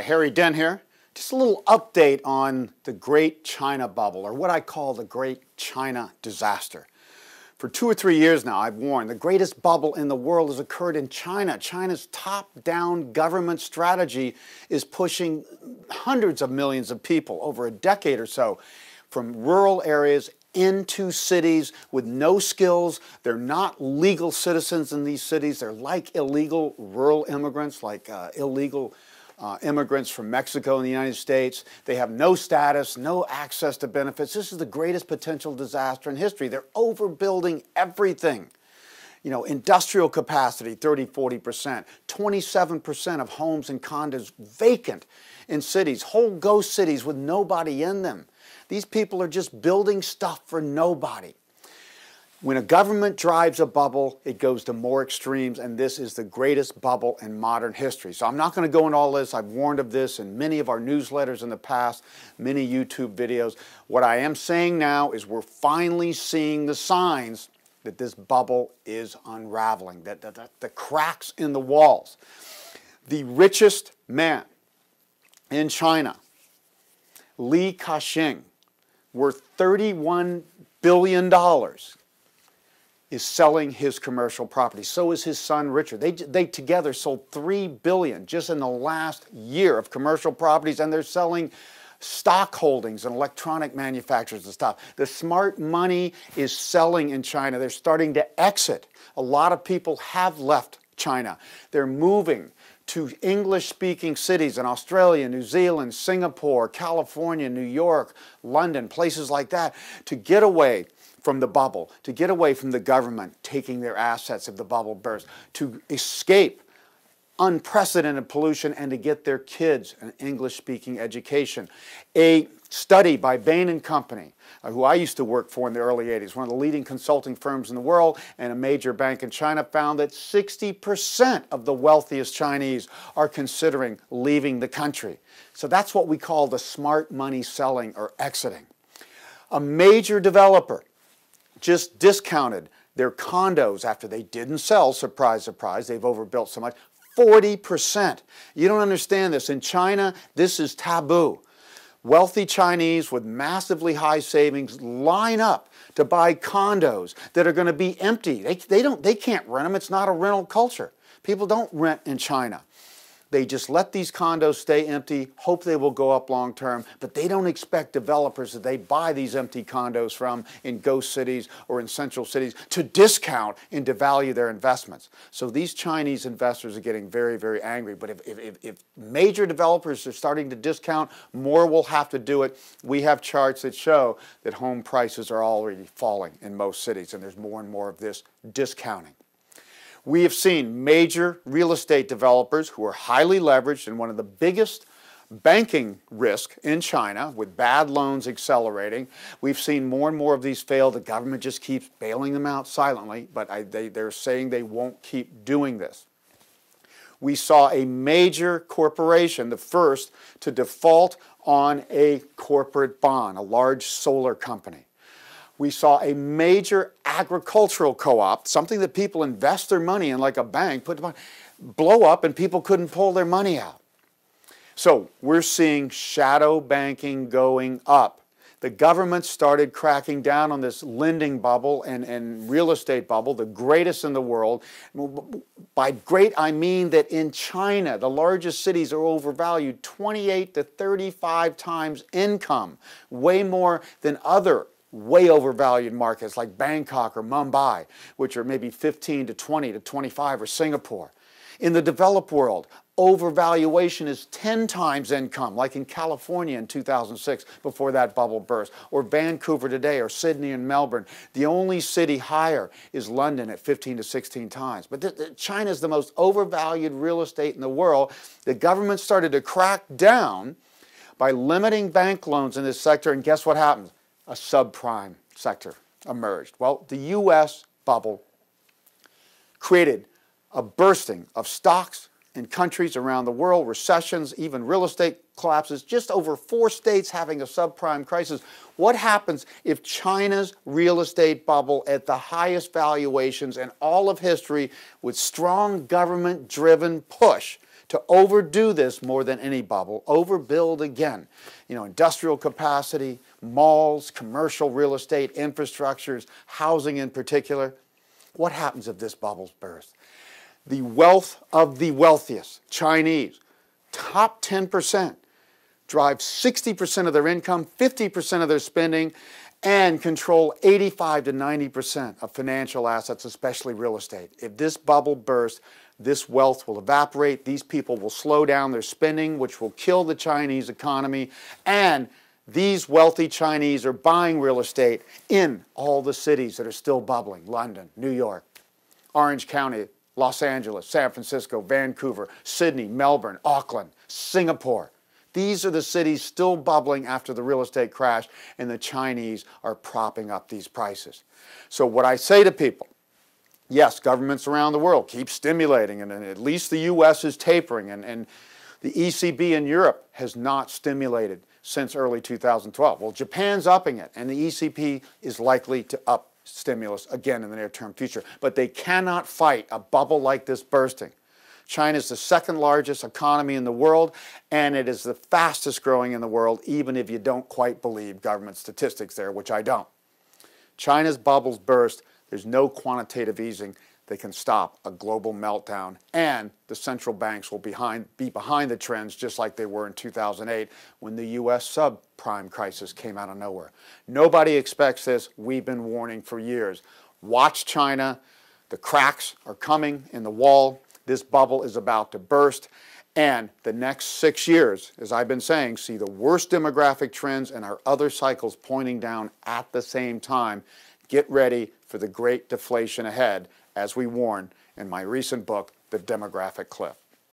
Harry Dent here. Just a little update on the Great China Bubble, or what I call the Great China Disaster. For 2 or 3 years now, I've warned the greatest bubble in the world has occurred in China. China's top-down government strategy is pushing hundreds of millions of people over a decade or so from rural areas into cities with no skills. They're not legal citizens in these cities. They're like illegal rural immigrants, like illegal immigrants from Mexico and the United States. They have no status, no access to benefits. This is the greatest potential disaster in history. They're overbuilding everything. You know, industrial capacity, 30–40%, 27% of homes and condos vacant in cities, whole ghost cities with nobody in them. These people are just building stuff for nobody. When a government drives a bubble, it goes to more extremes, and this is the greatest bubble in modern history. So I'm not going to go into all this. I've warned of this in many of our newsletters in the past, many YouTube videos. What I am saying now is we're finally seeing the signs that this bubble is unraveling, that the cracks in the walls. The richest man in China, Li Ka-shing, worth $31 billion, is selling his commercial property. So is his son Richard. They together sold $3 billion just in the last year of commercial properties, and they're selling stock holdings and electronic manufacturers and stuff. The smart money is selling in China. They're starting to exit. A lot of people have left China. They're moving to English-speaking cities in Australia, New Zealand, Singapore, California, New York, London, places like that, to get away from the bubble, to get away from the government taking their assets if the bubble bursts, to escape unprecedented pollution and to get their kids an English-speaking education. A study by Bain & Company, who I used to work for in the early 80s, one of the leading consulting firms in the world and a major bank in China, found that 60% of the wealthiest Chinese are considering leaving the country. So that's what we call the smart money selling or exiting. A major developer just discounted their condos after they didn't sell, surprise, surprise, they've overbuilt so much, 40%. You don't understand this. In China, this is taboo. Wealthy Chinese with massively high savings line up to buy condos that are going to be empty. They can't rent them. It's not a rental culture. People don't rent in China. They just let these condos stay empty, hope they will go up long term, but they don't expect developers that they buy these empty condos from in ghost cities or in central cities to discount and devalue their investments. So these Chinese investors are getting very, very angry. But if major developers are starting to discount, more will have to do it. We have charts that show that home prices are already falling in most cities, and there's more and more of this discounting. We have seen major real estate developers who are highly leveraged in one of the biggest banking risk in China, with bad loans accelerating. We've seen more and more of these fail. The government just keeps bailing them out silently, but they're saying they won't keep doing this. We saw a major corporation, the first to default on a corporate bond, a large solar company. We saw a major agricultural co-op, something that people invest their money in like a bank, blow up and people couldn't pull their money out. So we're seeing shadow banking going up. The government started cracking down on this lending bubble and real estate bubble, the greatest in the world. By great, I mean that in China, the largest cities are overvalued 28 to 35 times income, way more than other way overvalued markets like Bangkok or Mumbai, which are maybe 15 to 20 to 25, or Singapore. In the developed world, overvaluation is 10 times income, like in California in 2006 before that bubble burst, or Vancouver today, or Sydney and Melbourne. The only city higher is London at 15 to 16 times. But China is the most overvalued real estate in the world. The government started to crack down by limiting bank loans in this sector, and guess what happens? A subprime sector emerged. Well, the U.S. bubble created a bursting of stocks in countries around the world, recessions, even real estate collapses, just over 4 states having a subprime crisis. What happens if China's real estate bubble at the highest valuations in all of history, with strong government-driven push to overdo this more than any bubble, overbuild again. You know, industrial capacity, malls, commercial real estate, infrastructures, housing in particular. What happens if this bubble's burst? The wealth of the wealthiest, Chinese, top 10%, drive 60% of their income, 50% of their spending, and control 85 to 90% of financial assets, especially real estate. If this bubble bursts, this wealth will evaporate. These people will slow down their spending, which will kill the Chinese economy. And these wealthy Chinese are buying real estate in all the cities that are still bubbling: London, New York, Orange County, Los Angeles, San Francisco, Vancouver, Sydney, Melbourne, Auckland, Singapore. These are the cities still bubbling after the real estate crash, and the Chinese are propping up these prices. So what I say to people, yes, governments around the world keep stimulating, and at least the U.S. is tapering, and the ECB in Europe has not stimulated since early 2012. Well, Japan's upping it, and the ECB is likely to up stimulus again in the near-term future. But they cannot fight a bubble like this bursting. China is the second largest economy in the world, and it is the fastest growing in the world, even if you don't quite believe government statistics there, which I don't. China's bubbles burst. There's no quantitative easing that can stop a global meltdown, and the central banks will be behind the trends, just like they were in 2008 when the U.S. subprime crisis came out of nowhere. Nobody expects this. We've been warning for years. Watch China. The cracks are coming in the wall. This bubble is about to burst, and the next 6 years, as I've been saying, see the worst demographic trends and our other cycles pointing down at the same time. Get ready for the great deflation ahead, as we warn in my recent book, The Demographic Cliff.